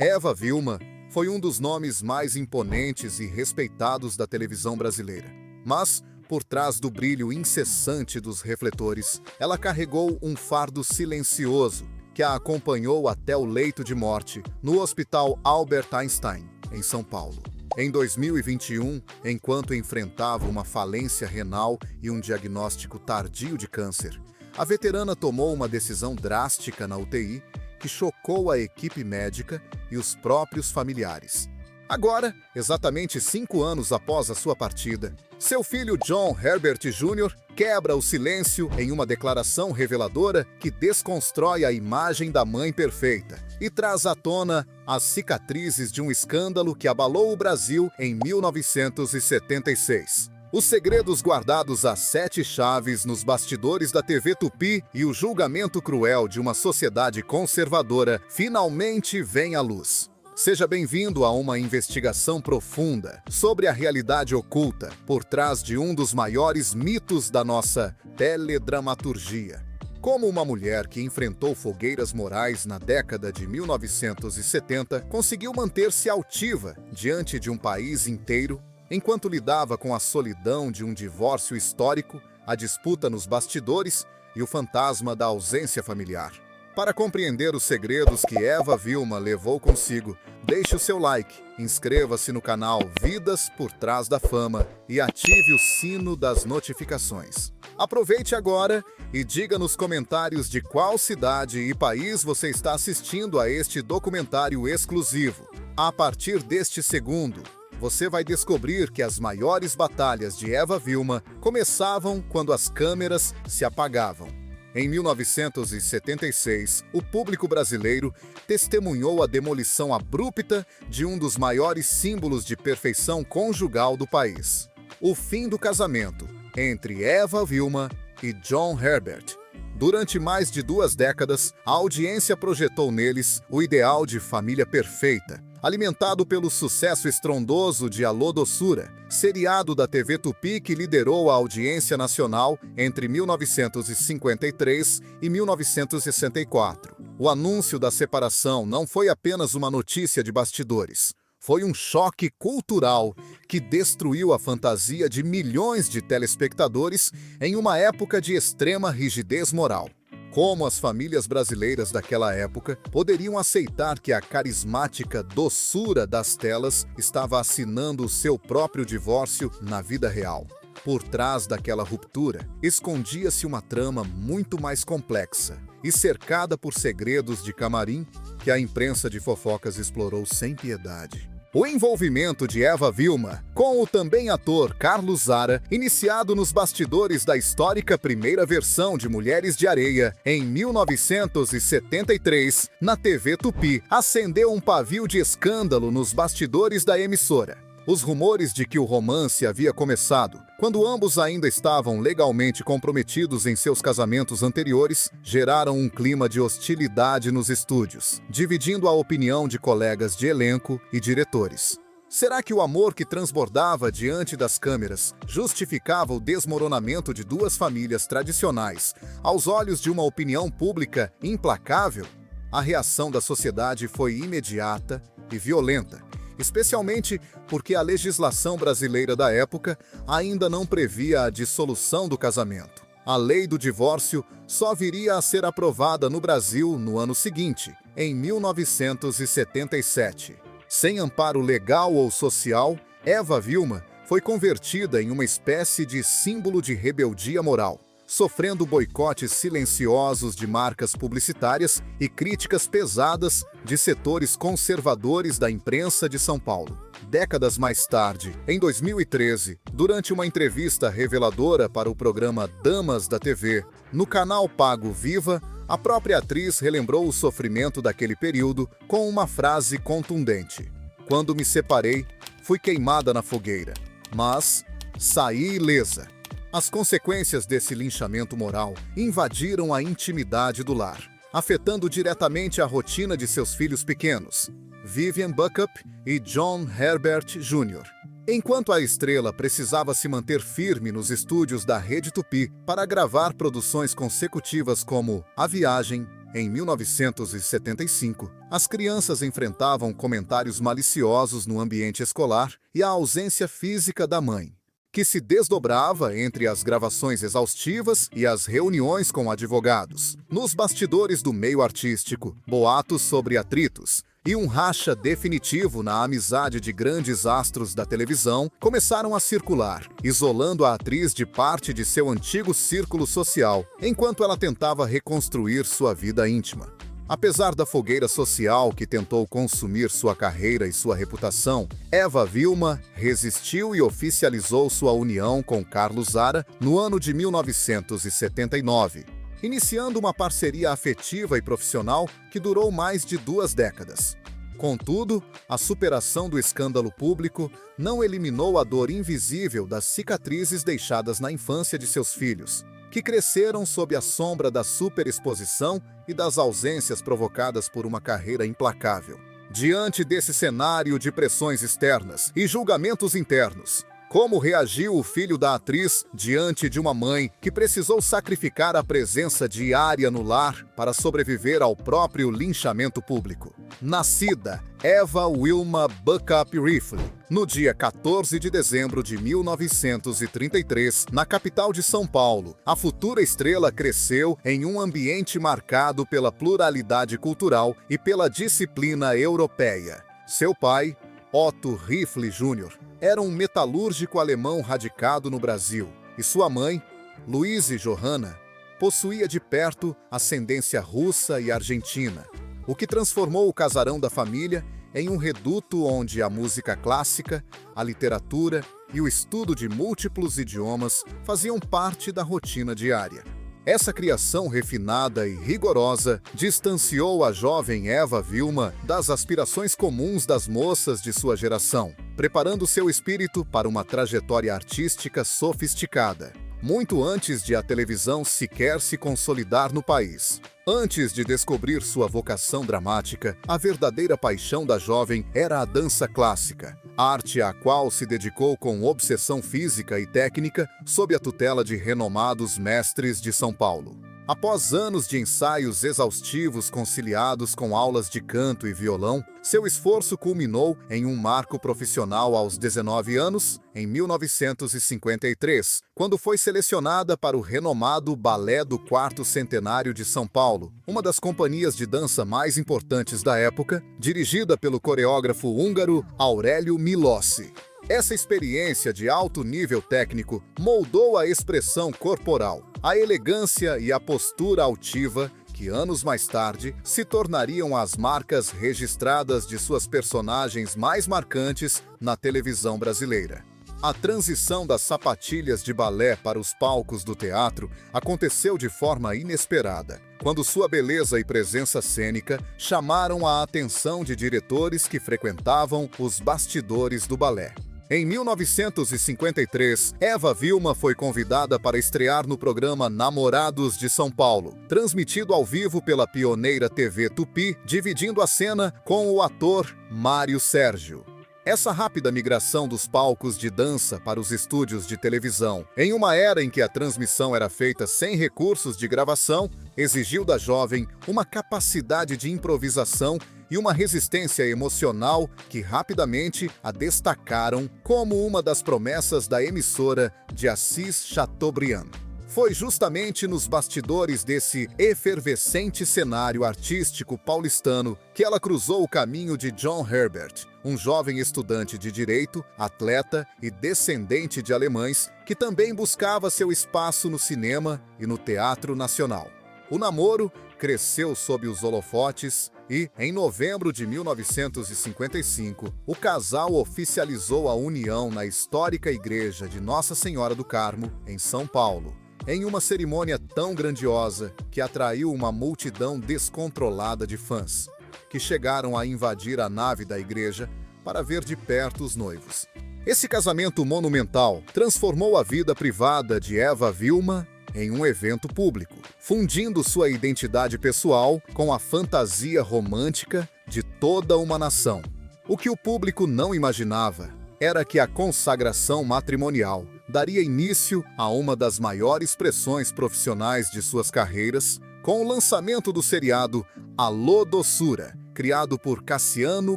Eva Vilma foi um dos nomes mais imponentes e respeitados da televisão brasileira. Mas, por trás do brilho incessante dos refletores, ela carregou um fardo silencioso que a acompanhou até o leito de morte no Hospital Albert Einstein, em São Paulo. Em 2021, enquanto enfrentava uma falência renal e um diagnóstico tardio de câncer, a veterana tomou uma decisão drástica na UTI que chocou a equipe médica e os próprios familiares. Agora, exatamente 5 anos após a sua partida, seu filho John Herbert Jr. quebra o silêncio em uma declaração reveladora que desconstrói a imagem da mãe perfeita e traz à tona as cicatrizes de um escândalo que abalou o Brasil em 1976. Os segredos guardados a 7 chaves nos bastidores da TV Tupi e o julgamento cruel de uma sociedade conservadora finalmente vêm à luz. Seja bem-vindo a uma investigação profunda sobre a realidade oculta por trás de um dos maiores mitos da nossa teledramaturgia. Como uma mulher que enfrentou fogueiras morais na década de 1970 conseguiu manter-se altiva diante de um país inteiro, enquanto lidava com a solidão de um divórcio histórico, a disputa nos bastidores e o fantasma da ausência familiar. Para compreender os segredos que Eva Vilma levou consigo, deixe o seu like, inscreva-se no canal Vidas por Trás da Fama e ative o sino das notificações. Aproveite agora e diga nos comentários de qual cidade e país você está assistindo a este documentário exclusivo. A partir deste segundo, você vai descobrir que as maiores batalhas de Eva Vilma começavam quando as câmeras se apagavam. Em 1976, o público brasileiro testemunhou a demolição abrupta de um dos maiores símbolos de perfeição conjugal do país: o fim do casamento entre Eva Vilma e John Herbert. Durante mais de 2 décadas, a audiência projetou neles o ideal de família perfeita, alimentado pelo sucesso estrondoso de Alô Doçura, seriado da TV Tupi que liderou a audiência nacional entre 1953 e 1964. O anúncio da separação não foi apenas uma notícia de bastidores. Foi um choque cultural que destruiu a fantasia de milhões de telespectadores em uma época de extrema rigidez moral. Como as famílias brasileiras daquela época poderiam aceitar que a carismática doçura das telas estava assinando o seu próprio divórcio na vida real? Por trás daquela ruptura, escondia-se uma trama muito mais complexa e cercada por segredos de camarim que a imprensa de fofocas explorou sem piedade. O envolvimento de Eva Vilma com o também ator Carlos Zara, iniciado nos bastidores da histórica primeira versão de Mulheres de Areia, em 1973, na TV Tupi, acendeu um pavio de escândalo nos bastidores da emissora. Os rumores de que o romance havia começado, quando ambos ainda estavam legalmente comprometidos em seus casamentos anteriores, geraram um clima de hostilidade nos estúdios, dividindo a opinião de colegas de elenco e diretores. Será que o amor que transbordava diante das câmeras justificava o desmoronamento de 2 famílias tradicionais, aos olhos de uma opinião pública implacável? A reação da sociedade foi imediata e violenta, especialmente porque a legislação brasileira da época ainda não previa a dissolução do casamento. A lei do divórcio só viria a ser aprovada no Brasil no ano seguinte, em 1977. Sem amparo legal ou social, Eva Vilma foi convertida em uma espécie de símbolo de rebeldia moral, sofrendo boicotes silenciosos de marcas publicitárias e críticas pesadas de setores conservadores da imprensa de São Paulo. Décadas mais tarde, em 2013, durante uma entrevista reveladora para o programa Damas da TV, no canal pago Viva, a própria atriz relembrou o sofrimento daquele período com uma frase contundente: "Quando me separei, fui queimada na fogueira, mas saí ilesa." As consequências desse linchamento moral invadiram a intimidade do lar, afetando diretamente a rotina de seus filhos pequenos, Vivian Backup e John Herbert Jr. Enquanto a estrela precisava se manter firme nos estúdios da Rede Tupi para gravar produções consecutivas como A Viagem, Em 1975, as crianças enfrentavam comentários maliciosos no ambiente escolar e a ausência física da mãe, que se desdobrava entre as gravações exaustivas e as reuniões com advogados. Nos bastidores do meio artístico, boatos sobre atritos e um racha definitivo na amizade de grandes astros da televisão começaram a circular, isolando a atriz de parte de seu antigo círculo social, enquanto ela tentava reconstruir sua vida íntima. Apesar da fogueira social que tentou consumir sua carreira e sua reputação, Eva Vilma resistiu e oficializou sua união com Carlos Zara no ano de 1979, iniciando uma parceria afetiva e profissional que durou mais de 2 décadas. Contudo, a superação do escândalo público não eliminou a dor invisível das cicatrizes deixadas na infância de seus filhos, que cresceram sob a sombra da superexposição e das ausências provocadas por uma carreira implacável. Diante desse cenário de pressões externas e julgamentos internos, como reagiu o filho da atriz diante de uma mãe que precisou sacrificar a presença diária no lar para sobreviver ao próprio linchamento público? Nascida Eva Vilma Buckup Rifle, no dia 14 de dezembro de 1933, na capital de São Paulo, a futura estrela cresceu em um ambiente marcado pela pluralidade cultural e pela disciplina europeia. Seu pai, Otto Rifle Jr., era um metalúrgico alemão radicado no Brasil, e sua mãe, Luise Johanna, possuía de perto ascendência russa e argentina, o que transformou o casarão da família em um reduto onde a música clássica, a literatura e o estudo de múltiplos idiomas faziam parte da rotina diária. Essa criação refinada e rigorosa distanciou a jovem Eva Vilma das aspirações comuns das moças de sua geração, preparando seu espírito para uma trajetória artística sofisticada, muito antes de a televisão sequer se consolidar no país. Antes de descobrir sua vocação dramática, a verdadeira paixão da jovem era a dança clássica, arte à qual se dedicou com obsessão física e técnica sob a tutela de renomados mestres de São Paulo. Após anos de ensaios exaustivos conciliados com aulas de canto e violão, seu esforço culminou em um marco profissional aos 19 anos, em 1953, quando foi selecionada para o renomado Balé do Quarto Centenário de São Paulo, uma das companhias de dança mais importantes da época, dirigida pelo coreógrafo húngaro Aurélio Milossi. Essa experiência de alto nível técnico moldou a expressão corporal, a elegância e a postura altiva que anos mais tarde se tornariam as marcas registradas de suas personagens mais marcantes na televisão brasileira. A transição das sapatilhas de balé para os palcos do teatro aconteceu de forma inesperada, quando sua beleza e presença cênica chamaram a atenção de diretores que frequentavam os bastidores do balé. Em 1953, Eva Vilma foi convidada para estrear no programa Namorados de São Paulo, transmitido ao vivo pela pioneira TV Tupi, dividindo a cena com o ator Mário Sérgio. Essa rápida migração dos palcos de dança para os estúdios de televisão, em uma era em que a transmissão era feita sem recursos de gravação, exigiu da jovem uma capacidade de improvisação e uma resistência emocional que rapidamente a destacaram como uma das promessas da emissora de Assis Chateaubriand. Foi justamente nos bastidores desse efervescente cenário artístico paulistano que ela cruzou o caminho de John Herbert, um jovem estudante de direito, atleta e descendente de alemães que também buscava seu espaço no cinema e no teatro nacional. O namoro cresceu sob os holofotes e, em novembro de 1955, o casal oficializou a união na histórica igreja de Nossa Senhora do Carmo, em São Paulo, em uma cerimônia tão grandiosa que atraiu uma multidão descontrolada de fãs, que chegaram a invadir a nave da igreja para ver de perto os noivos. Esse casamento monumental transformou a vida privada de Eva Vilma em um evento público, fundindo sua identidade pessoal com a fantasia romântica de toda uma nação. O que o público não imaginava era que a consagração matrimonial daria início a uma das maiores pressões profissionais de suas carreiras, com o lançamento do seriado Alô Doçura, criado por Cassiano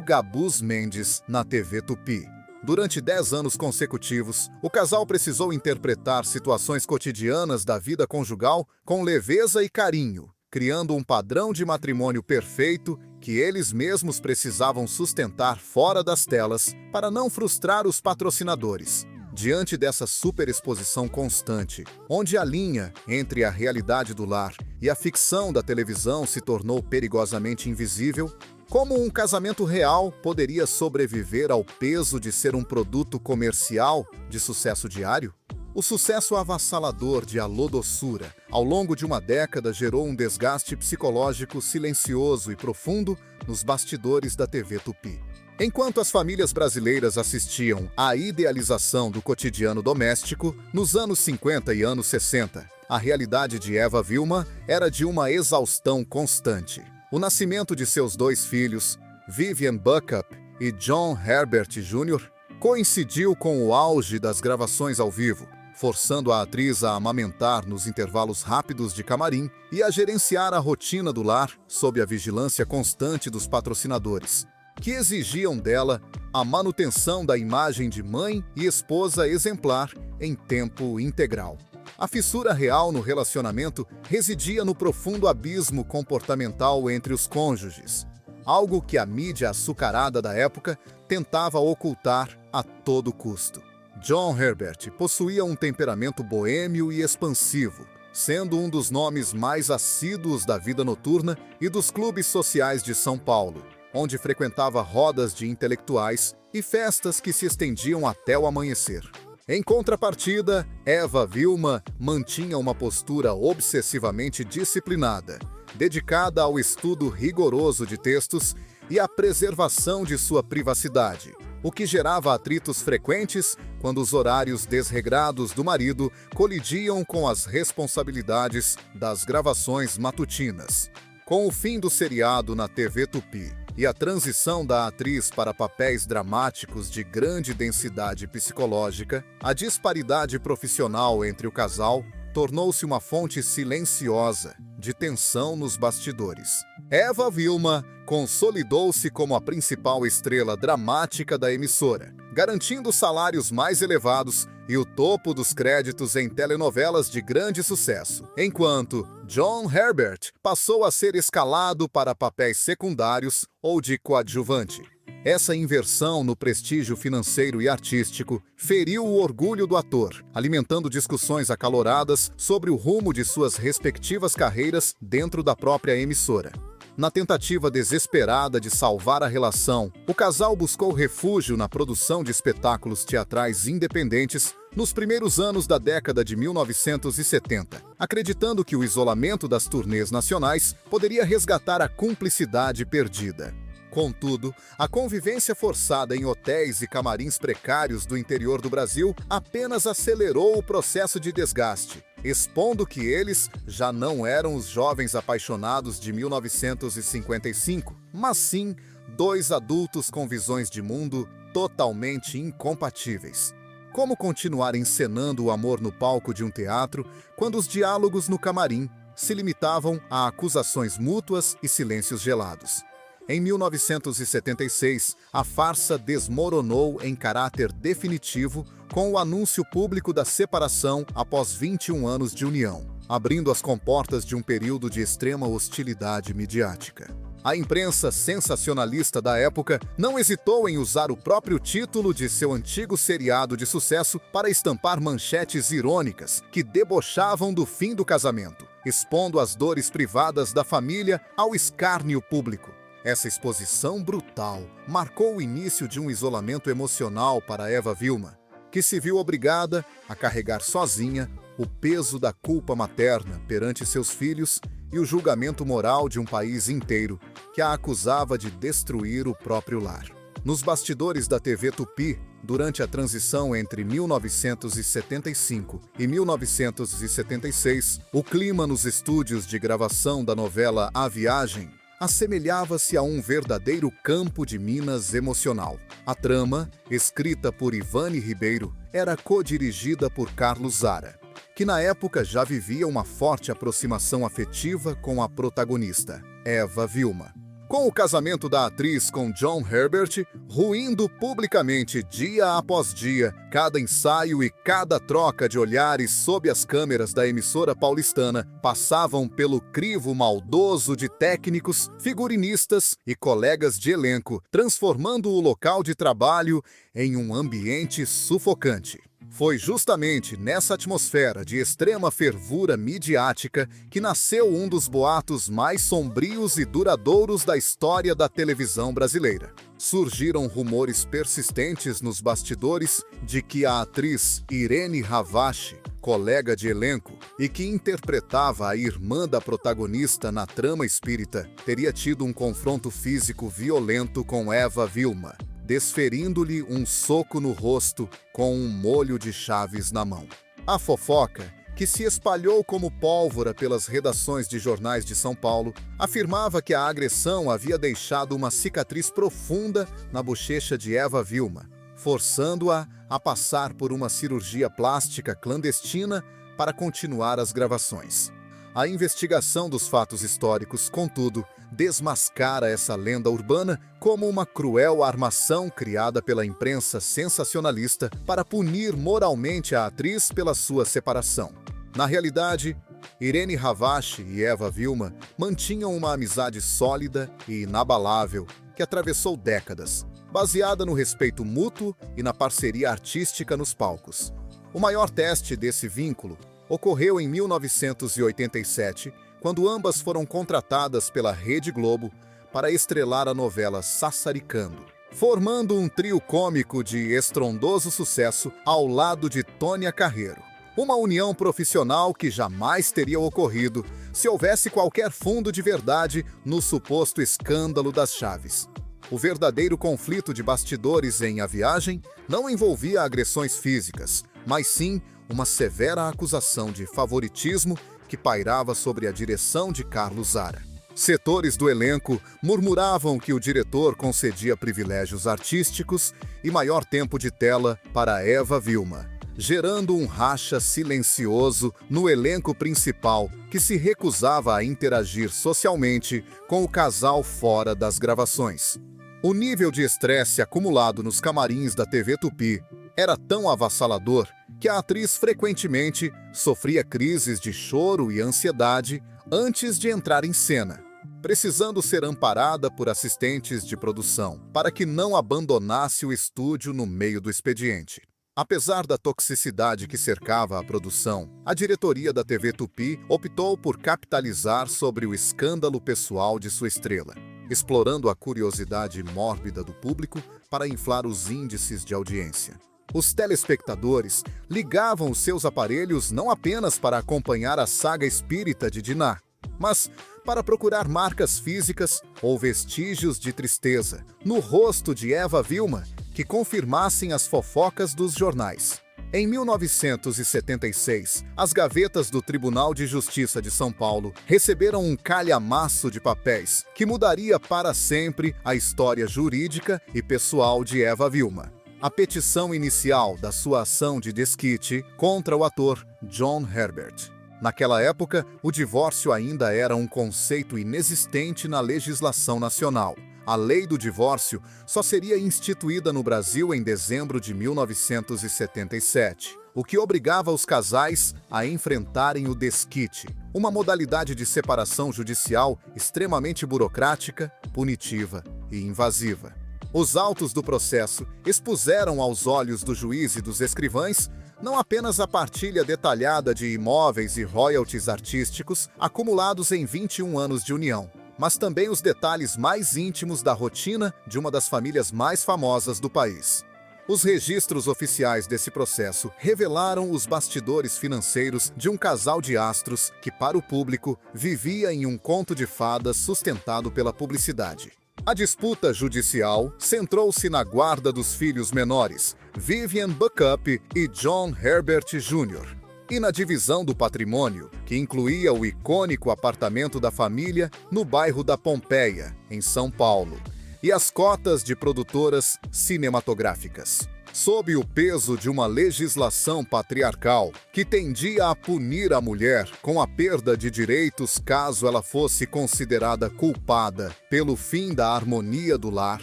Gabus Mendes na TV Tupi. Durante 10 anos consecutivos, o casal precisou interpretar situações cotidianas da vida conjugal com leveza e carinho, criando um padrão de matrimônio perfeito que eles mesmos precisavam sustentar fora das telas para não frustrar os patrocinadores. Diante dessa superexposição constante, onde a linha entre a realidade do lar e a ficção da televisão se tornou perigosamente invisível, como um casamento real poderia sobreviver ao peso de ser um produto comercial de sucesso diário? O sucesso avassalador de Alô Doçura, ao longo de uma década, gerou um desgaste psicológico silencioso e profundo nos bastidores da TV Tupi. Enquanto as famílias brasileiras assistiam à idealização do cotidiano doméstico, nos anos 50 e anos 60, a realidade de Eva Vilma era de uma exaustão constante. O nascimento de seus 2 filhos, Vivian Buckup e John Herbert Jr., coincidiu com o auge das gravações ao vivo, forçando a atriz a amamentar nos intervalos rápidos de camarim e a gerenciar a rotina do lar sob a vigilância constante dos patrocinadores, que exigiam dela a manutenção da imagem de mãe e esposa exemplar em tempo integral. A fissura real no relacionamento residia no profundo abismo comportamental entre os cônjuges, algo que a mídia açucarada da época tentava ocultar a todo custo. John Herbert possuía um temperamento boêmio e expansivo, sendo um dos nomes mais assíduos da vida noturna e dos clubes sociais de São Paulo, onde frequentava rodas de intelectuais e festas que se estendiam até o amanhecer. Em contrapartida, Eva Vilma mantinha uma postura obsessivamente disciplinada, dedicada ao estudo rigoroso de textos e à preservação de sua privacidade, o que gerava atritos frequentes quando os horários desregrados do marido colidiam com as responsabilidades das gravações matutinas. Com o fim do seriado na TV Tupi e a transição da atriz para papéis dramáticos de grande densidade psicológica, a disparidade profissional entre o casal tornou-se uma fonte silenciosa de tensão nos bastidores. Eva Vilma consolidou-se como a principal estrela dramática da emissora, garantindo salários mais elevados e o topo dos créditos em telenovelas de grande sucesso, enquanto John Herbert passou a ser escalado para papéis secundários ou de coadjuvante. Essa inversão no prestígio financeiro e artístico feriu o orgulho do ator, alimentando discussões acaloradas sobre o rumo de suas respectivas carreiras dentro da própria emissora. Na tentativa desesperada de salvar a relação, o casal buscou refúgio na produção de espetáculos teatrais independentes nos primeiros anos da década de 1970, acreditando que o isolamento das turnês nacionais poderia resgatar a cumplicidade perdida. Contudo, a convivência forçada em hotéis e camarins precários do interior do Brasil apenas acelerou o processo de desgaste, expondo que eles já não eram os jovens apaixonados de 1955, mas sim 2 adultos com visões de mundo totalmente incompatíveis. Como continuar encenando o amor no palco de um teatro quando os diálogos no camarim se limitavam a acusações mútuas e silêncios gelados? Em 1976, a farsa desmoronou em caráter definitivo com o anúncio público da separação após 21 anos de união, abrindo as comportas de um período de extrema hostilidade midiática. A imprensa sensacionalista da época não hesitou em usar o próprio título de seu antigo seriado de sucesso para estampar manchetes irônicas que debochavam do fim do casamento, expondo as dores privadas da família ao escárnio público. Essa exposição brutal marcou o início de um isolamento emocional para Eva Vilma, que se viu obrigada a carregar sozinha o peso da culpa materna perante seus filhos e o julgamento moral de um país inteiro que a acusava de destruir o próprio lar. Nos bastidores da TV Tupi, durante a transição entre 1975 e 1976, o clima nos estúdios de gravação da novela A Viagem assemelhava-se a um verdadeiro campo de minas emocional. A trama, escrita por Ivane Ribeiro, era co-dirigida por Carlos Zara, que na época já vivia uma forte aproximação afetiva com a protagonista, Eva Vilma. Com o casamento da atriz com John Herbert ruindo publicamente dia após dia, cada ensaio e cada troca de olhares sob as câmeras da emissora paulistana passavam pelo crivo maldoso de técnicos, figurinistas e colegas de elenco, transformando o local de trabalho em um ambiente sufocante. Foi justamente nessa atmosfera de extrema fervura midiática que nasceu um dos boatos mais sombrios e duradouros da história da televisão brasileira. Surgiram rumores persistentes nos bastidores de que a atriz Irene Havashi, colega de elenco e que interpretava a irmã da protagonista na trama espírita, teria tido um confronto físico violento com Eva Vilma, desferindo-lhe um soco no rosto com um molho de chaves na mão. A fofoca, que se espalhou como pólvora pelas redações de jornais de São Paulo, afirmava que a agressão havia deixado uma cicatriz profunda na bochecha de Eva Vilma, forçando-a a passar por uma cirurgia plástica clandestina para continuar as gravações. A investigação dos fatos históricos, contudo, desmascara essa lenda urbana como uma cruel armação criada pela imprensa sensacionalista para punir moralmente a atriz pela sua separação. Na realidade, Irene Havashi e Eva Vilma mantinham uma amizade sólida e inabalável que atravessou décadas, baseada no respeito mútuo e na parceria artística nos palcos. O maior teste desse vínculo ocorreu em 1987, quando ambas foram contratadas pela Rede Globo para estrelar a novela Sassaricando, formando um trio cômico de estrondoso sucesso ao lado de Tônia Carreiro. Uma união profissional que jamais teria ocorrido se houvesse qualquer fundo de verdade no suposto escândalo das chaves. O verdadeiro conflito de bastidores em A Viagem não envolvia agressões físicas, mas sim uma severa acusação de favoritismo que pairava sobre a direção de Carlos Zara. Setores do elenco murmuravam que o diretor concedia privilégios artísticos e maior tempo de tela para Eva Vilma, gerando um racha silencioso no elenco principal que se recusava a interagir socialmente com o casal fora das gravações. O nível de estresse acumulado nos camarins da TV Tupi era tão avassalador que a atriz frequentemente sofria crises de choro e ansiedade antes de entrar em cena, precisando ser amparada por assistentes de produção para que não abandonasse o estúdio no meio do expediente. Apesar da toxicidade que cercava a produção, a diretoria da TV Tupi optou por capitalizar sobre o escândalo pessoal de sua estrela, explorando a curiosidade mórbida do público para inflar os índices de audiência. Os telespectadores ligavam os seus aparelhos não apenas para acompanhar a saga espírita de Diná, mas para procurar marcas físicas ou vestígios de tristeza no rosto de Eva Vilma que confirmassem as fofocas dos jornais. Em 1976, as gavetas do Tribunal de Justiça de São Paulo receberam um calhamaço de papéis que mudaria para sempre a história jurídica e pessoal de Eva Vilma. A petição inicial da sua ação de desquite contra o ator John Herbert. Naquela época, o divórcio ainda era um conceito inexistente na legislação nacional. A lei do divórcio só seria instituída no Brasil em dezembro de 1977, o que obrigava os casais a enfrentarem o desquite, uma modalidade de separação judicial extremamente burocrática, punitiva e invasiva. Os autos do processo expuseram aos olhos do juiz e dos escrivães não apenas a partilha detalhada de imóveis e royalties artísticos acumulados em 21 anos de união, mas também os detalhes mais íntimos da rotina de uma das famílias mais famosas do país. Os registros oficiais desse processo revelaram os bastidores financeiros de um casal de astros que, para o público, vivia em um conto de fadas sustentado pela publicidade. A disputa judicial centrou-se na guarda dos filhos menores, Vivian Backup e John Herbert Jr., e na divisão do patrimônio, que incluía o icônico apartamento da família no bairro da Pompeia, em São Paulo, e as cotas de produtoras cinematográficas. Sob o peso de uma legislação patriarcal que tendia a punir a mulher com a perda de direitos caso ela fosse considerada culpada pelo fim da harmonia do lar,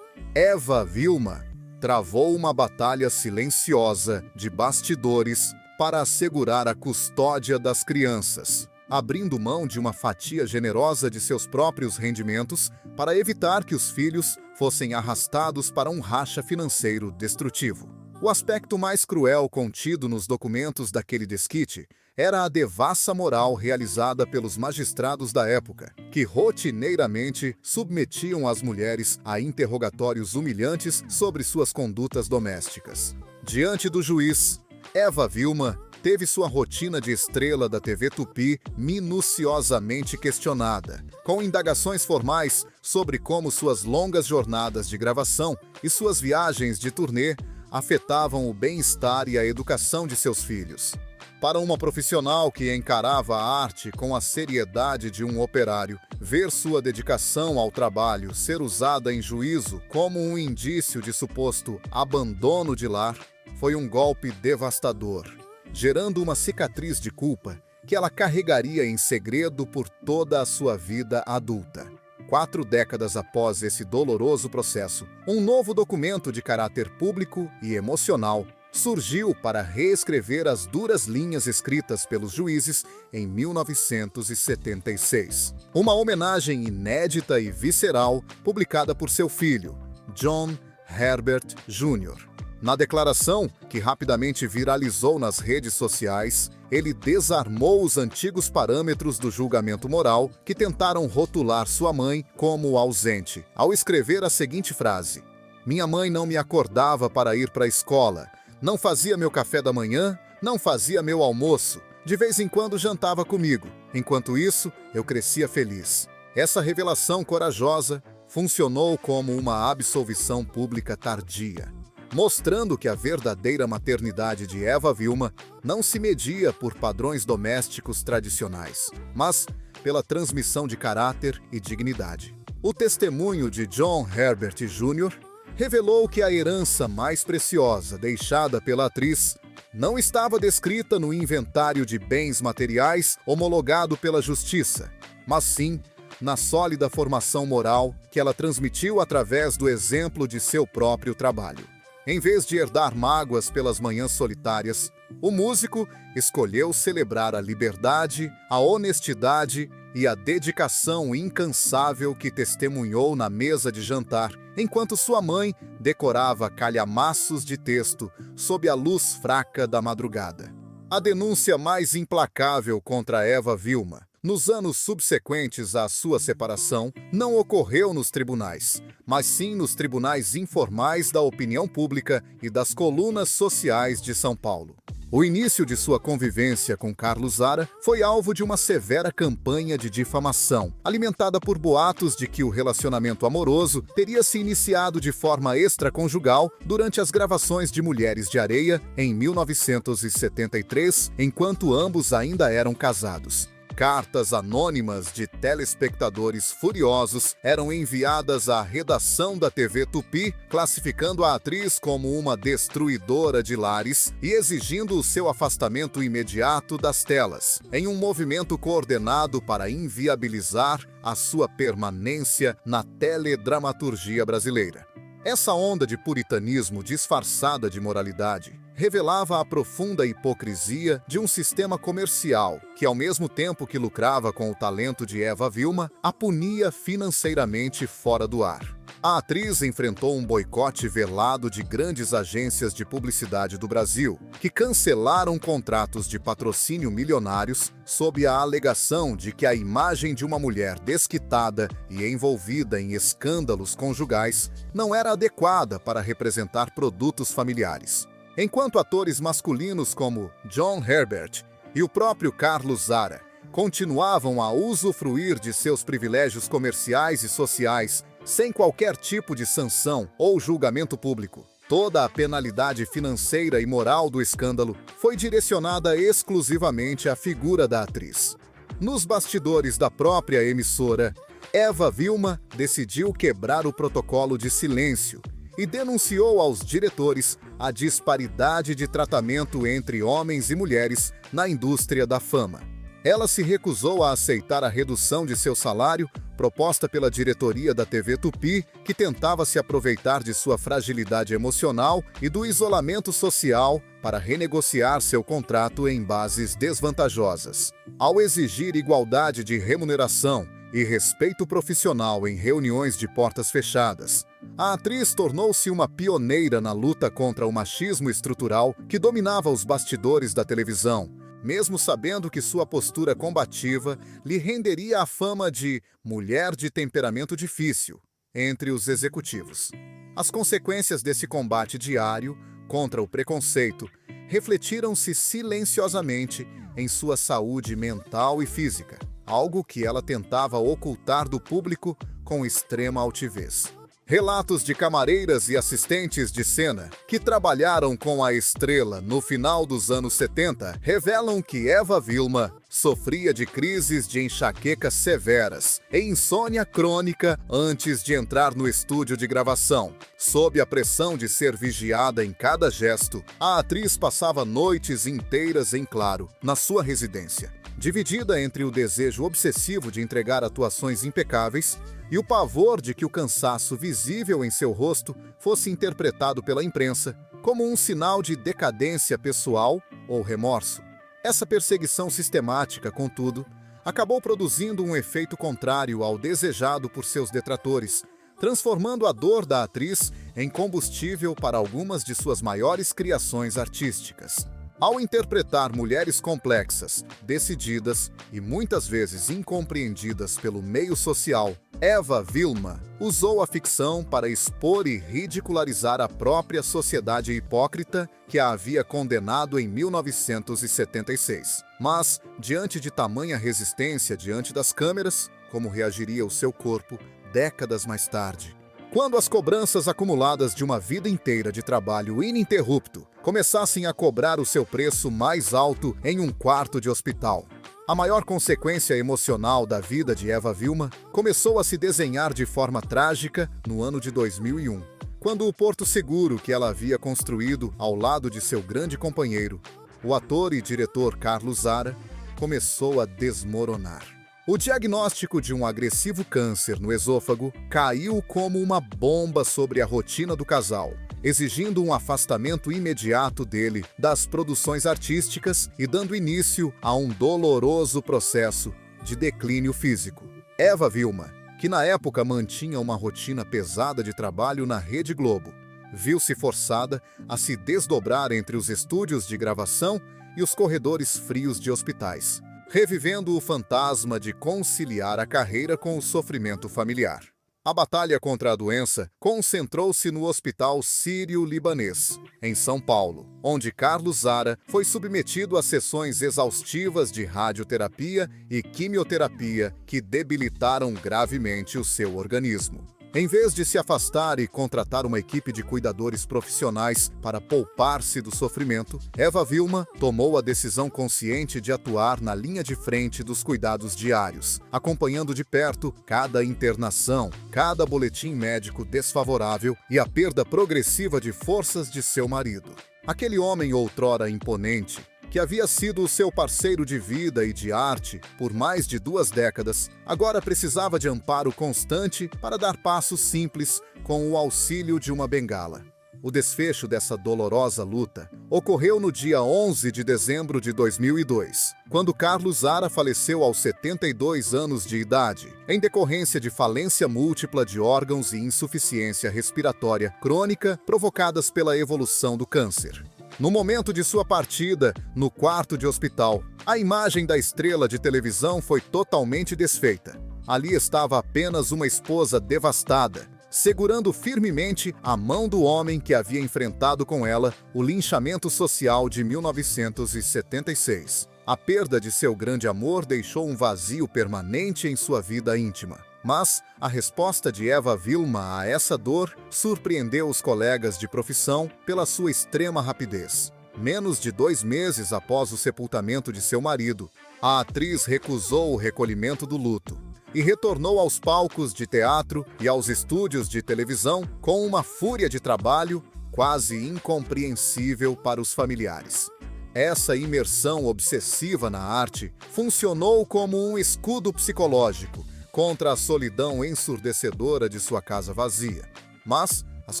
Eva Vilma travou uma batalha silenciosa de bastidores para assegurar a custódia das crianças, abrindo mão de uma fatia generosa de seus próprios rendimentos para evitar que os filhos fossem arrastados para um racha financeiro destrutivo. O aspecto mais cruel contido nos documentos daquele desquite era a devassa moral realizada pelos magistrados da época, que rotineiramente submetiam as mulheres a interrogatórios humilhantes sobre suas condutas domésticas. Diante do juiz, Eva Vilma teve sua rotina de estrela da TV Tupi minuciosamente questionada, com indagações formais sobre como suas longas jornadas de gravação e suas viagens de turnê afetavam o bem-estar e a educação de seus filhos. Para uma profissional que encarava a arte com a seriedade de um operário, ver sua dedicação ao trabalho ser usada em juízo como um indício de suposto abandono de lar foi um golpe devastador, gerando uma cicatriz de culpa que ela carregaria em segredo por toda a sua vida adulta. 4 décadas após esse doloroso processo, um novo documento de caráter público e emocional surgiu para reescrever as duras linhas escritas pelos juízes em 1976. Uma homenagem inédita e visceral publicada por seu filho, John Herbert Jr. Na declaração, que rapidamente viralizou nas redes sociais, ele desarmou os antigos parâmetros do julgamento moral que tentaram rotular sua mãe como ausente, ao escrever a seguinte frase: "Minha mãe não me acordava para ir para a escola, não fazia meu café da manhã, não fazia meu almoço, de vez em quando jantava comigo. Enquanto isso, eu crescia feliz." Essa revelação corajosa funcionou como uma absolvição pública tardia, mostrando que a verdadeira maternidade de Eva Vilma não se media por padrões domésticos tradicionais, mas pela transmissão de caráter e dignidade. O testemunho de John Herbert Jr. revelou que a herança mais preciosa deixada pela atriz não estava descrita no inventário de bens materiais homologado pela justiça, mas sim na sólida formação moral que ela transmitiu através do exemplo de seu próprio trabalho. Em vez de herdar mágoas pelas manhãs solitárias, o músico escolheu celebrar a liberdade, a honestidade e a dedicação incansável que testemunhou na mesa de jantar, enquanto sua mãe decorava calhamaços de texto sob a luz fraca da madrugada. A denúncia mais implacável contra Eva Vilma, nos anos subsequentes à sua separação, não ocorreu nos tribunais, mas sim nos tribunais informais da opinião pública e das colunas sociais de São Paulo. O início de sua convivência com Carlos Zara foi alvo de uma severa campanha de difamação, alimentada por boatos de que o relacionamento amoroso teria se iniciado de forma extraconjugal durante as gravações de Mulheres de Areia em 1973, enquanto ambos ainda eram casados. Cartas anônimas de telespectadores furiosos eram enviadas à redação da TV Tupi, classificando a atriz como uma destruidora de lares e exigindo o seu afastamento imediato das telas, em um movimento coordenado para inviabilizar a sua permanência na teledramaturgia brasileira. Essa onda de puritanismo disfarçada de moralidade revelava a profunda hipocrisia de um sistema comercial que, ao mesmo tempo que lucrava com o talento de Eva Vilma, a punia financeiramente fora do ar. A atriz enfrentou um boicote velado de grandes agências de publicidade do Brasil, que cancelaram contratos de patrocínio milionários sob a alegação de que a imagem de uma mulher desquitada e envolvida em escândalos conjugais não era adequada para representar produtos familiares. Enquanto atores masculinos como John Herbert e o próprio Carlos Zara continuavam a usufruir de seus privilégios comerciais e sociais sem qualquer tipo de sanção ou julgamento público, toda a penalidade financeira e moral do escândalo foi direcionada exclusivamente à figura da atriz. Nos bastidores da própria emissora, Eva Vilma decidiu quebrar o protocolo de silêncio e denunciou aos diretores a disparidade de tratamento entre homens e mulheres na indústria da fama. Ela se recusou a aceitar a redução de seu salário proposta pela diretoria da TV Tupi, que tentava se aproveitar de sua fragilidade emocional e do isolamento social para renegociar seu contrato em bases desvantajosas. Ao exigir igualdade de remuneração e respeito profissional em reuniões de portas fechadas, a atriz tornou-se uma pioneira na luta contra o machismo estrutural que dominava os bastidores da televisão, mesmo sabendo que sua postura combativa lhe renderia a fama de mulher de temperamento difícil entre os executivos. As consequências desse combate diário contra o preconceito refletiram-se silenciosamente em sua saúde mental e física, algo que ela tentava ocultar do público com extrema altivez. Relatos de camareiras e assistentes de cena que trabalharam com a estrela no final dos anos 70 revelam que Eva Vilma sofria de crises de enxaqueca severas e insônia crônica antes de entrar no estúdio de gravação. Sob a pressão de ser vigiada em cada gesto, a atriz passava noites inteiras em claro na sua residência, dividida entre o desejo obsessivo de entregar atuações impecáveis e o pavor de que o cansaço visível em seu rosto fosse interpretado pela imprensa como um sinal de decadência pessoal ou remorso. Essa perseguição sistemática, contudo, acabou produzindo um efeito contrário ao desejado por seus detratores, transformando a dor da atriz em combustível para algumas de suas maiores criações artísticas. Ao interpretar mulheres complexas, decididas e muitas vezes incompreendidas pelo meio social, Eva Vilma usou a ficção para expor e ridicularizar a própria sociedade hipócrita que a havia condenado em 1976. Mas, diante de tamanha resistência diante das câmeras, como reagiria o seu corpo décadas mais tarde? Quando as cobranças acumuladas de uma vida inteira de trabalho ininterrupto começassem a cobrar o seu preço mais alto em um quarto de hospital. A maior consequência emocional da vida de Eva Vilma começou a se desenhar de forma trágica no ano de 2001, quando o porto seguro que ela havia construído ao lado de seu grande companheiro, o ator e diretor Carlos Zara, começou a desmoronar. O diagnóstico de um agressivo câncer no esôfago caiu como uma bomba sobre a rotina do casal, exigindo um afastamento imediato dele das produções artísticas e dando início a um doloroso processo de declínio físico. Eva Vilma, que na época mantinha uma rotina pesada de trabalho na Rede Globo, viu-se forçada a se desdobrar entre os estúdios de gravação e os corredores frios de hospitais, revivendo o fantasma de conciliar a carreira com o sofrimento familiar. A batalha contra a doença concentrou-se no Hospital Sírio-Libanês, em São Paulo, onde Carlos Zara foi submetido a sessões exaustivas de radioterapia e quimioterapia que debilitaram gravemente o seu organismo. Em vez de se afastar e contratar uma equipe de cuidadores profissionais para poupar-se do sofrimento, Eva Vilma tomou a decisão consciente de atuar na linha de frente dos cuidados diários, acompanhando de perto cada internação, cada boletim médico desfavorável e a perda progressiva de forças de seu marido. Aquele homem outrora imponente, que havia sido o seu parceiro de vida e de arte por mais de 2 décadas, agora precisava de amparo constante para dar passos simples com o auxílio de uma bengala. O desfecho dessa dolorosa luta ocorreu no dia 11 de dezembro de 2002, quando Carlos Zara faleceu aos 72 anos de idade, em decorrência de falência múltipla de órgãos e insuficiência respiratória crônica provocadas pela evolução do câncer. No momento de sua partida, no quarto de hospital, a imagem da estrela de televisão foi totalmente desfeita. Ali estava apenas uma esposa devastada, segurando firmemente a mão do homem que havia enfrentado com ela o linchamento social de 1976. A perda de seu grande amor deixou um vazio permanente em sua vida íntima. Mas a resposta de Eva Vilma a essa dor surpreendeu os colegas de profissão pela sua extrema rapidez. Menos de 2 meses após o sepultamento de seu marido, a atriz recusou o recolhimento do luto e retornou aos palcos de teatro e aos estúdios de televisão com uma fúria de trabalho quase incompreensível para os familiares. Essa imersão obsessiva na arte funcionou como um escudo psicológico contra a solidão ensurdecedora de sua casa vazia. Mas as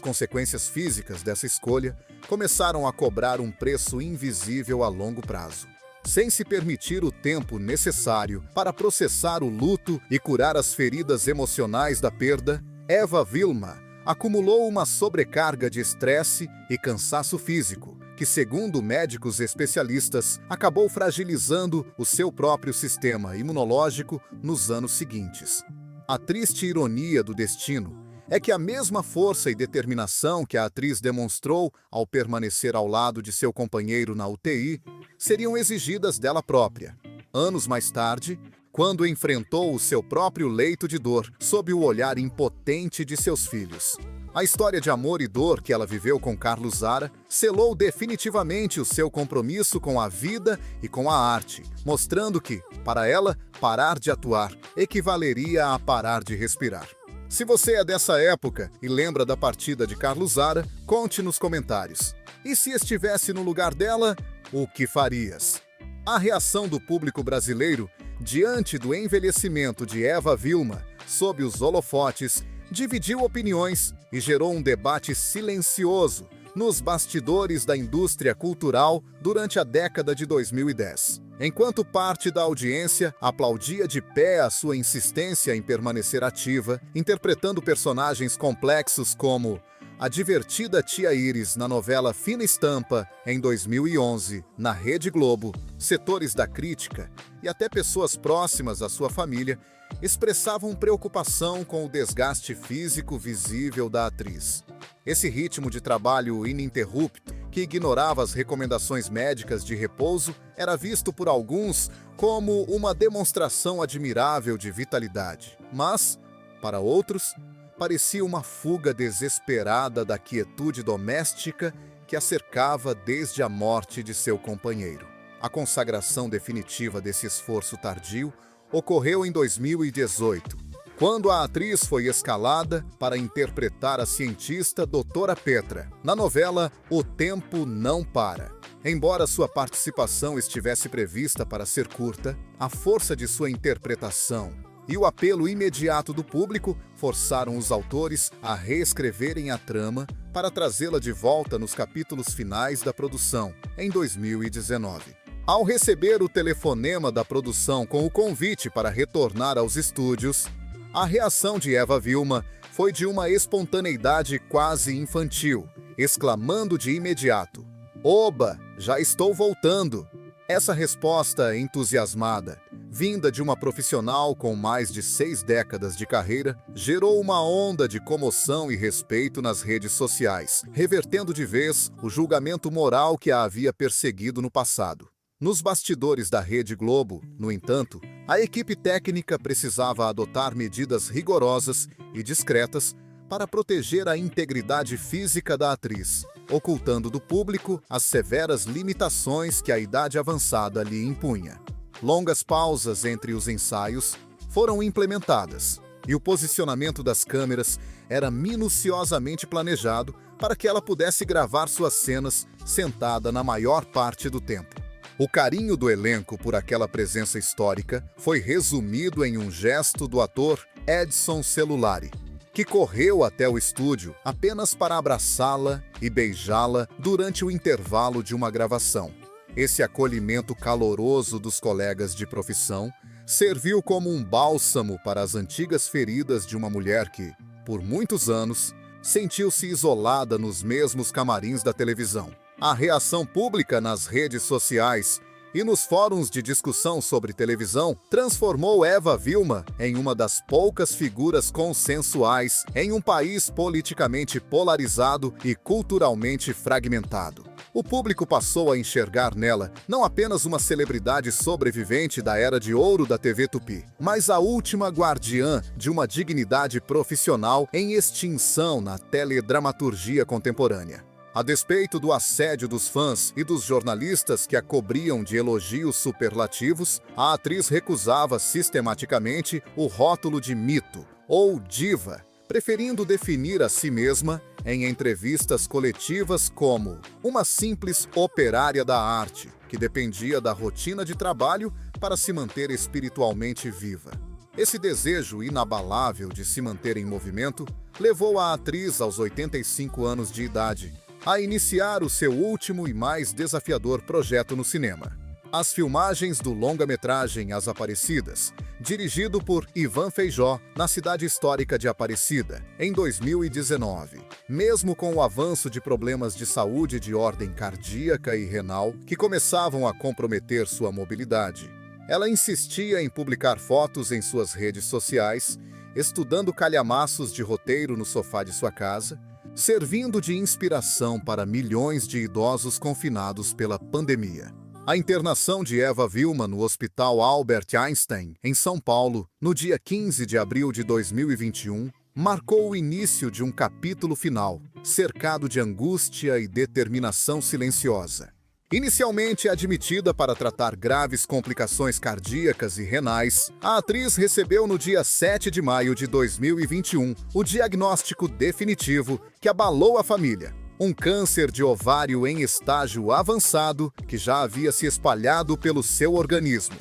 consequências físicas dessa escolha começaram a cobrar um preço invisível a longo prazo. Sem se permitir o tempo necessário para processar o luto e curar as feridas emocionais da perda, Eva Vilma acumulou uma sobrecarga de estresse e cansaço físico, que, segundo médicos especialistas, acabou fragilizando o seu próprio sistema imunológico nos anos seguintes. A triste ironia do destino é que a mesma força e determinação que a atriz demonstrou ao permanecer ao lado de seu companheiro na UTI seriam exigidas dela própria. Anos mais tarde, quando enfrentou o seu próprio leito de dor sob o olhar impotente de seus filhos. A história de amor e dor que ela viveu com Carlos Zara selou definitivamente o seu compromisso com a vida e com a arte, mostrando que, para ela, parar de atuar equivaleria a parar de respirar. Se você é dessa época e lembra da partida de Carlos Zara, conte nos comentários. E se estivesse no lugar dela, o que farias? A reação do público brasileiro diante do envelhecimento de Eva Vilma sob os holofotes dividiu opiniões e gerou um debate silencioso nos bastidores da indústria cultural durante a década de 2010. Enquanto parte da audiência aplaudia de pé a sua insistência em permanecer ativa, interpretando personagens complexos como a divertida Tia Iris na novela Fina Estampa, em 2011, na Rede Globo, setores da crítica e até pessoas próximas à sua família expressavam preocupação com o desgaste físico visível da atriz. Esse ritmo de trabalho ininterrupto, que ignorava as recomendações médicas de repouso, era visto por alguns como uma demonstração admirável de vitalidade. Mas, para outros, parecia uma fuga desesperada da quietude doméstica que a cercava desde a morte de seu companheiro. A consagração definitiva desse esforço tardio ocorreu em 2018, quando a atriz foi escalada para interpretar a cientista Doutora Petra, na novela O Tempo Não Para. Embora sua participação estivesse prevista para ser curta, a força de sua interpretação e o apelo imediato do público forçaram os autores a reescreverem a trama para trazê-la de volta nos capítulos finais da produção, em 2019. Ao receber o telefonema da produção com o convite para retornar aos estúdios, a reação de Eva Vilma foi de uma espontaneidade quase infantil, exclamando de imediato: "Oba, já estou voltando!" Essa resposta entusiasmada, vinda de uma profissional com mais de 6 décadas de carreira, gerou uma onda de comoção e respeito nas redes sociais, revertendo de vez o julgamento moral que a havia perseguido no passado. Nos bastidores da Rede Globo, no entanto, a equipe técnica precisava adotar medidas rigorosas e discretas para proteger a integridade física da atriz, ocultando do público as severas limitações que a idade avançada lhe impunha. Longas pausas entre os ensaios foram implementadas, e o posicionamento das câmeras era minuciosamente planejado para que ela pudesse gravar suas cenas sentada na maior parte do tempo. O carinho do elenco por aquela presença histórica foi resumido em um gesto do ator Edson Celulari, que correu até o estúdio apenas para abraçá-la e beijá-la durante o intervalo de uma gravação. Esse acolhimento caloroso dos colegas de profissão serviu como um bálsamo para as antigas feridas de uma mulher que, por muitos anos, sentiu-se isolada nos mesmos camarins da televisão. A reação pública nas redes sociais e nos fóruns de discussão sobre televisão transformou Eva Vilma em uma das poucas figuras consensuais em um país politicamente polarizado e culturalmente fragmentado. O público passou a enxergar nela não apenas uma celebridade sobrevivente da era de ouro da TV Tupi, mas a última guardiã de uma dignidade profissional em extinção na teledramaturgia contemporânea. A despeito do assédio dos fãs e dos jornalistas que a cobriam de elogios superlativos, a atriz recusava sistematicamente o rótulo de mito ou diva, preferindo definir a si mesma em entrevistas coletivas como uma simples operária da arte, que dependia da rotina de trabalho para se manter espiritualmente viva. Esse desejo inabalável de se manter em movimento levou a atriz, aos 85 anos de idade, a iniciar o seu último e mais desafiador projeto no cinema: as filmagens do longa-metragem As Aparecidas, dirigido por Ivan Feijó, na cidade histórica de Aparecida, em 2019. Mesmo com o avanço de problemas de saúde de ordem cardíaca e renal que começavam a comprometer sua mobilidade, ela insistia em publicar fotos em suas redes sociais, estudando calhamaços de roteiro no sofá de sua casa, servindo de inspiração para milhões de idosos confinados pela pandemia. A internação de Eva Vilma no Hospital Albert Einstein, em São Paulo, no dia 15 de abril de 2021, marcou o início de um capítulo final, cercado de angústia e determinação silenciosa. Inicialmente admitida para tratar graves complicações cardíacas e renais, a atriz recebeu no dia 7 de maio de 2021 o diagnóstico definitivo que abalou a família: um câncer de ovário em estágio avançado que já havia se espalhado pelo seu organismo.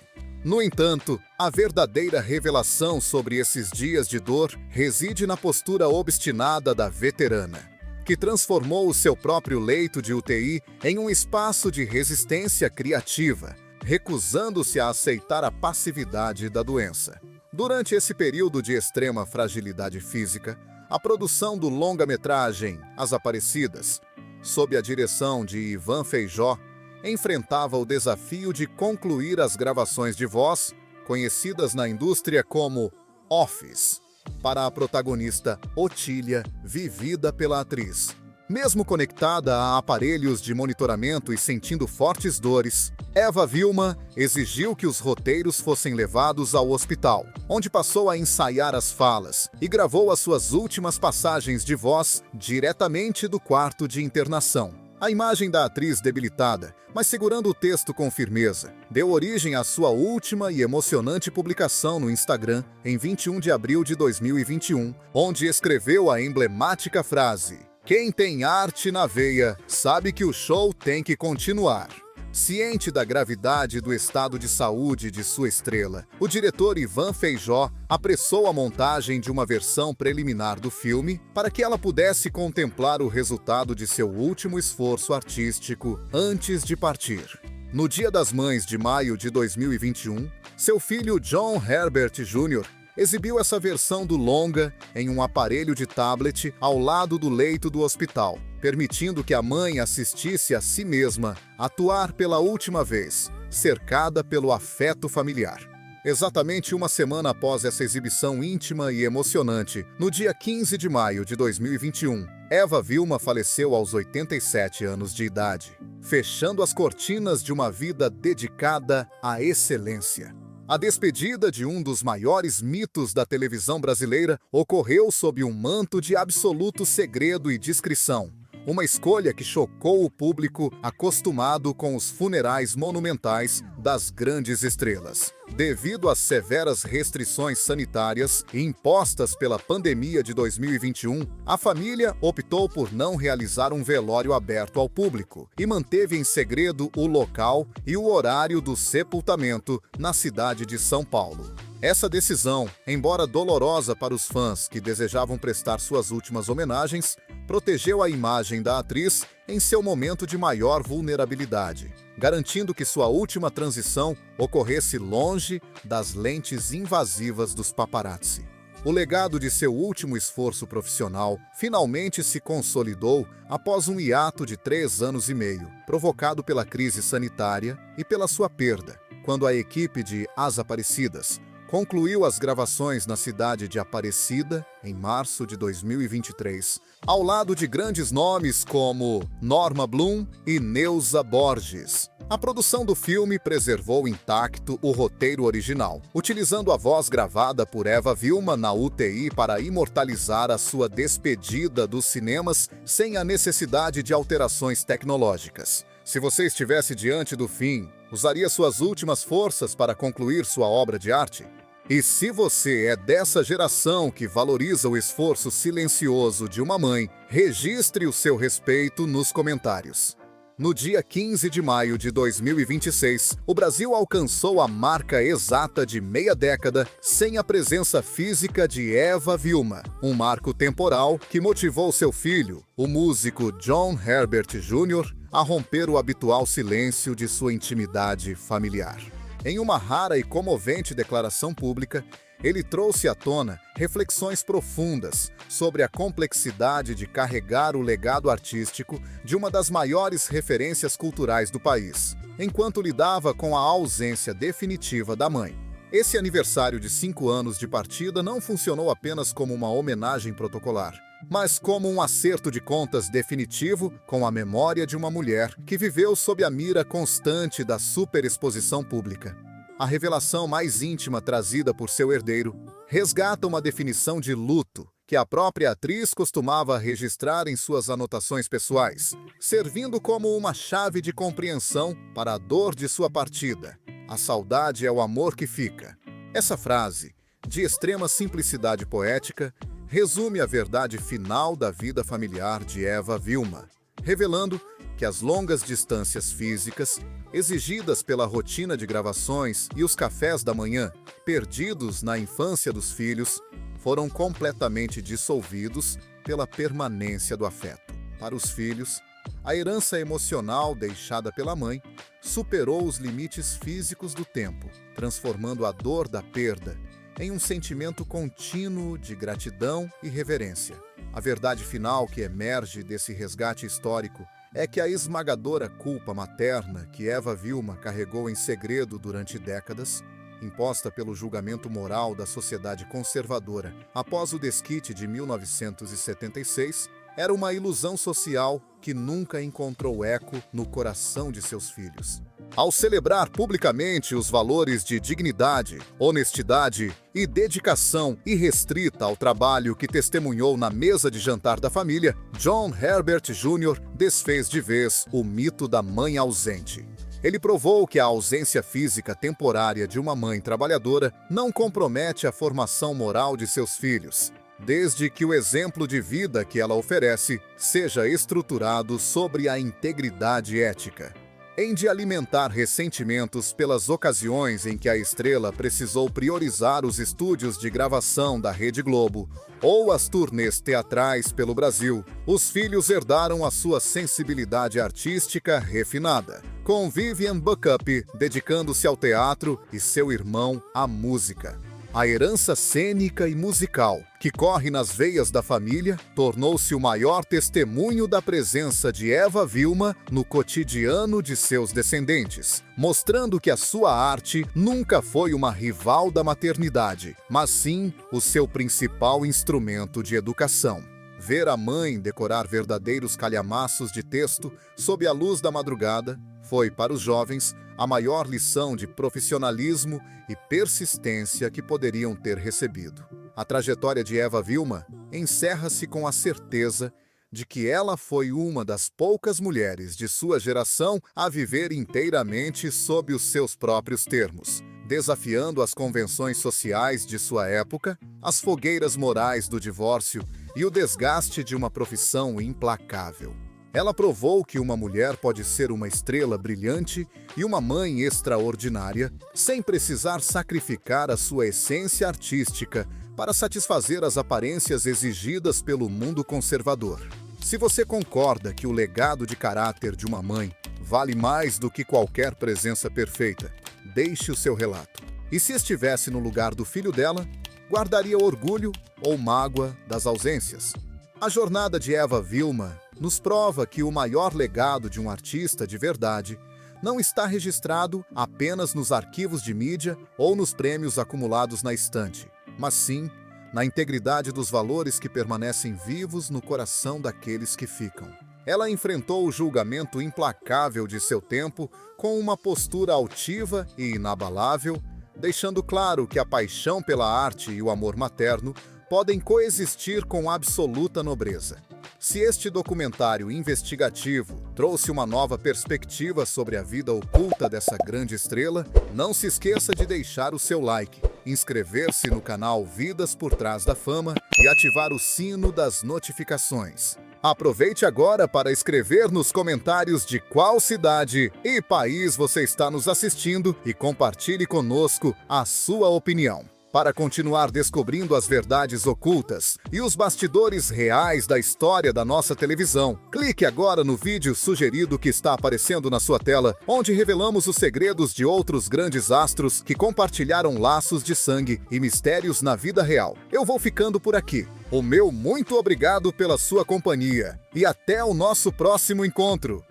No entanto, a verdadeira revelação sobre esses dias de dor reside na postura obstinada da veterana, que transformou o seu próprio leito de UTI em um espaço de resistência criativa, recusando-se a aceitar a passividade da doença. Durante esse período de extrema fragilidade física, a produção do longa-metragem As Aparecidas, sob a direção de Ivan Feijó, enfrentava o desafio de concluir as gravações de voz, conhecidas na indústria como Office, para a protagonista Otília, vivida pela atriz. Mesmo conectada a aparelhos de monitoramento e sentindo fortes dores, Eva Vilma exigiu que os roteiros fossem levados ao hospital, onde passou a ensaiar as falas e gravou as suas últimas passagens de voz diretamente do quarto de internação. A imagem da atriz debilitada, mas segurando o texto com firmeza, deu origem à sua última e emocionante publicação no Instagram em 21 de abril de 2021, onde escreveu a emblemática frase: "Quem tem arte na veia sabe que o show tem que continuar." Ciente da gravidade do estado de saúde de sua estrela, o diretor Ivan Feijó apressou a montagem de uma versão preliminar do filme para que ela pudesse contemplar o resultado de seu último esforço artístico antes de partir. No Dia das Mães de maio de 2021, seu filho John Herbert Jr. exibiu essa versão do longa em um aparelho de tablet ao lado do leito do hospital, permitindo que a mãe assistisse a si mesma atuar pela última vez, cercada pelo afeto familiar. Exatamente uma semana após essa exibição íntima e emocionante, no dia 15 de maio de 2021, Eva Vilma faleceu aos 87 anos de idade, fechando as cortinas de uma vida dedicada à excelência. A despedida de um dos maiores mitos da televisão brasileira ocorreu sob um manto de absoluto segredo e discrição. Uma escolha que chocou o público acostumado com os funerais monumentais das grandes estrelas. Devido às severas restrições sanitárias impostas pela pandemia de 2021, a família optou por não realizar um velório aberto ao público e manteve em segredo o local e o horário do sepultamento na cidade de São Paulo. Essa decisão, embora dolorosa para os fãs que desejavam prestar suas últimas homenagens, protegeu a imagem da atriz em seu momento de maior vulnerabilidade, garantindo que sua última transição ocorresse longe das lentes invasivas dos paparazzi. O legado de seu último esforço profissional finalmente se consolidou após um hiato de 3 anos e meio, provocado pela crise sanitária e pela sua perda, quando a equipe de As Aparecidas concluiu as gravações na cidade de Aparecida em março de 2023, ao lado de grandes nomes como Norma Bloom e Neuza Borges. A produção do filme preservou intacto o roteiro original, utilizando a voz gravada por Eva Vilma na UTI para imortalizar a sua despedida dos cinemas sem a necessidade de alterações tecnológicas. Se você estivesse diante do fim, usaria suas últimas forças para concluir sua obra de arte? E se você é dessa geração que valoriza o esforço silencioso de uma mãe, registre o seu respeito nos comentários. No dia 15 de maio de 2026, o Brasil alcançou a marca exata de meia década sem a presença física de Eva Vilma, um marco temporal que motivou seu filho, o músico John Herbert Jr., a romper o habitual silêncio de sua intimidade familiar. Em uma rara e comovente declaração pública, ele trouxe à tona reflexões profundas sobre a complexidade de carregar o legado artístico de uma das maiores referências culturais do país, enquanto lidava com a ausência definitiva da mãe. Esse aniversário de 5 anos de partida não funcionou apenas como uma homenagem protocolar, mas como um acerto de contas definitivo com a memória de uma mulher que viveu sob a mira constante da superexposição pública. A revelação mais íntima trazida por seu herdeiro resgata uma definição de luto que a própria atriz costumava registrar em suas anotações pessoais, servindo como uma chave de compreensão para a dor de sua partida. A saudade é o amor que fica. Essa frase, de extrema simplicidade poética, resume a verdade final da vida familiar de Eva Vilma, revelando que as longas distâncias físicas, exigidas pela rotina de gravações e os cafés da manhã, perdidos na infância dos filhos, foram completamente dissolvidos pela permanência do afeto. Para os filhos, a herança emocional deixada pela mãe superou os limites físicos do tempo, transformando a dor da perda em um sentimento contínuo de gratidão e reverência. A verdade final que emerge desse resgate histórico é que a esmagadora culpa materna que Eva Vilma carregou em segredo durante décadas, imposta pelo julgamento moral da sociedade conservadora após o desquite de 1976, era uma ilusão social que nunca encontrou eco no coração de seus filhos. Ao celebrar publicamente os valores de dignidade, honestidade e dedicação irrestrita ao trabalho que testemunhou na mesa de jantar da família, John Herbert Jr. desfez de vez o mito da mãe ausente. Ele provou que a ausência física temporária de uma mãe trabalhadora não compromete a formação moral de seus filhos, desde que o exemplo de vida que ela oferece seja estruturado sobre a integridade ética. Em de alimentar ressentimentos pelas ocasiões em que a estrela precisou priorizar os estúdios de gravação da Rede Globo ou as turnês teatrais pelo Brasil, os filhos herdaram a sua sensibilidade artística refinada, com Vivian Backup dedicando-se ao teatro e seu irmão à música. A herança cênica e musical, que corre nas veias da família, tornou-se o maior testemunho da presença de Eva Vilma no cotidiano de seus descendentes, mostrando que a sua arte nunca foi uma rival da maternidade, mas sim o seu principal instrumento de educação. Ver a mãe decorar verdadeiros calhamaços de texto sob a luz da madrugada foi, para os jovens, a maior lição de profissionalismo e persistência que poderiam ter recebido. A trajetória de Eva Vilma encerra-se com a certeza de que ela foi uma das poucas mulheres de sua geração a viver inteiramente sob os seus próprios termos, desafiando as convenções sociais de sua época, as fogueiras morais do divórcio e o desgaste de uma profissão implacável. Ela provou que uma mulher pode ser uma estrela brilhante e uma mãe extraordinária, sem precisar sacrificar a sua essência artística para satisfazer as aparências exigidas pelo mundo conservador. Se você concorda que o legado de caráter de uma mãe vale mais do que qualquer presença perfeita, deixe o seu relato. E se estivesse no lugar do filho dela, guardaria orgulho ou mágoa das ausências? A jornada de Eva Vilma nos prova que o maior legado de um artista de verdade não está registrado apenas nos arquivos de mídia ou nos prêmios acumulados na estante, mas sim na integridade dos valores que permanecem vivos no coração daqueles que ficam. Ela enfrentou o julgamento implacável de seu tempo com uma postura altiva e inabalável, deixando claro que a paixão pela arte e o amor materno podem coexistir com absoluta nobreza. Se este documentário investigativo trouxe uma nova perspectiva sobre a vida oculta dessa grande estrela, não se esqueça de deixar o seu like, inscrever-se no canal Vidas por Trás da Fama e ativar o sino das notificações. Aproveite agora para escrever nos comentários de qual cidade e país você está nos assistindo e compartilhe conosco a sua opinião. Para continuar descobrindo as verdades ocultas e os bastidores reais da história da nossa televisão, clique agora no vídeo sugerido que está aparecendo na sua tela, onde revelamos os segredos de outros grandes astros que compartilharam laços de sangue e mistérios na vida real. Eu vou ficando por aqui. O meu muito obrigado pela sua companhia e até o nosso próximo encontro.